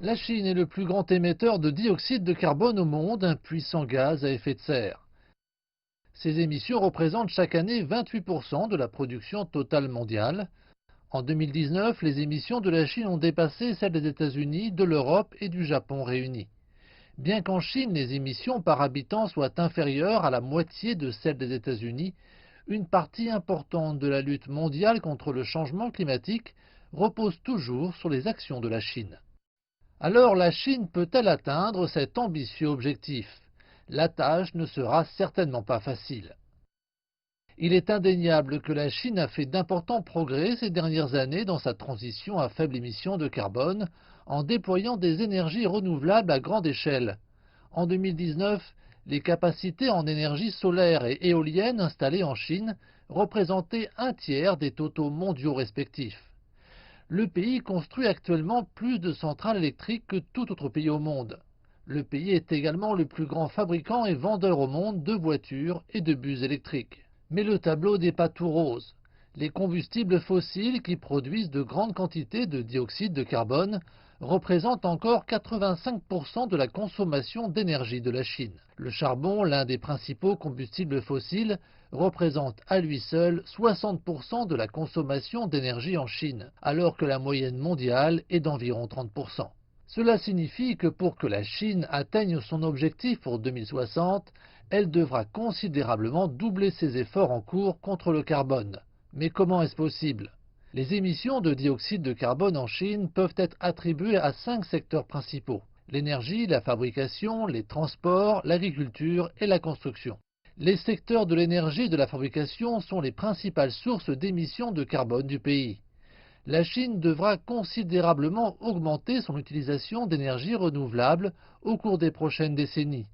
La Chine est le plus grand émetteur de dioxyde de carbone au monde, un puissant gaz à effet de serre. Ces émissions représentent chaque année 28% de la production totale mondiale. En 2019, les émissions de la Chine ont dépassé celles des États-Unis, de l'Europe et du Japon réunis. Bien qu'en Chine, les émissions par habitant soient inférieures à la moitié de celles des États-Unis, une partie importante de la lutte mondiale contre le changement climatique repose toujours sur les actions de la Chine. Alors la Chine peut-elle atteindre cet ambitieux objectif? La tâche ne sera certainement pas facile. Il est indéniable que la Chine a fait d'importants progrès ces dernières années dans sa transition à faible émission de carbone en déployant des énergies renouvelables à grande échelle. En 2019, les capacités en énergie solaire et éolienne installées en Chine représentaient un tiers des totaux mondiaux respectifs. Le pays construit actuellement plus de centrales électriques que tout autre pays au monde. Le pays est également le plus grand fabricant et vendeur au monde de voitures et de bus électriques. Mais le tableau n'est pas tout rose. Les combustibles fossiles qui produisent de grandes quantités de dioxyde de carbone représentent encore 85% de la consommation d'énergie de la Chine. Le charbon, l'un des principaux combustibles fossiles, représente à lui seul 60% de la consommation d'énergie en Chine, alors que la moyenne mondiale est d'environ 30%. Cela signifie que pour que la Chine atteigne son objectif pour 2060, elle devra considérablement doubler ses efforts en cours contre le carbone. Mais comment est-ce possible? Les émissions de dioxyde de carbone en Chine peuvent être attribuées à 5 secteurs principaux: l'énergie, la fabrication, les transports, l'agriculture et la construction. Les secteurs de l'énergie et de la fabrication sont les principales sources d'émissions de carbone du pays. La Chine devra considérablement augmenter son utilisation d'énergie renouvelable au cours des prochaines décennies,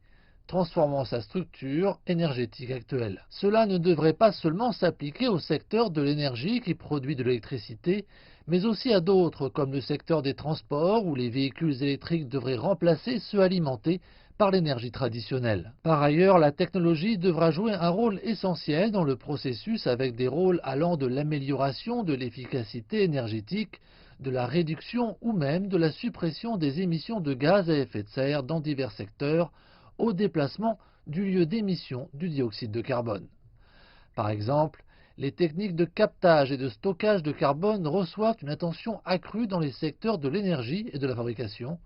transformant sa structure énergétique actuelle. Cela ne devrait pas seulement s'appliquer au secteur de l'énergie qui produit de l'électricité, mais aussi à d'autres comme le secteur des transports où les véhicules électriques devraient remplacer ceux alimentés par l'énergie traditionnelle. Par ailleurs, la technologie devra jouer un rôle essentiel dans le processus avec des rôles allant de l'amélioration de l'efficacité énergétique, de la réduction ou même de la suppression des émissions de gaz à effet de serre dans divers secteurs, au déplacement du lieu d'émission du dioxyde de carbone. Par exemple, les techniques de captage et de stockage de carbone reçoivent une attention accrue dans les secteurs de l'énergie et de la fabrication.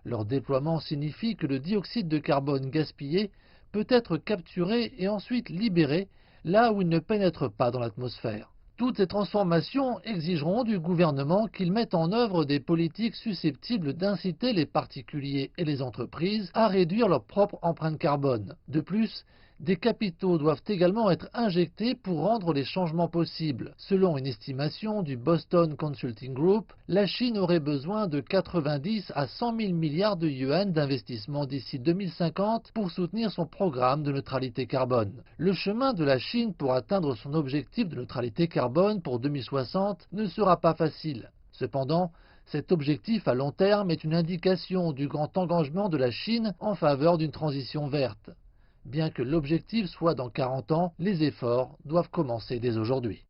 Leur déploiement signifie que le dioxyde de carbone gaspillé peut être capturé et ensuite libéré là où il ne pénètre pas dans l'atmosphère. Toutes ces transformations exigeront du gouvernement qu'il mette en œuvre des politiques susceptibles d'inciter les particuliers et les entreprises à réduire leur propre empreinte carbone. De plus, des capitaux doivent également être injectés pour rendre les changements possibles. Selon une estimation du Boston Consulting Group, la Chine aurait besoin de 90 à 100 000 milliards de yuans d'investissement d'ici 2050 pour soutenir son programme de neutralité carbone. Le chemin de la Chine pour atteindre son objectif de neutralité carbone pour 2060 ne sera pas facile. Cependant, cet objectif à long terme est une indication du grand engagement de la Chine en faveur d'une transition verte. Bien que l'objectif soit dans 40 ans, les efforts doivent commencer dès aujourd'hui.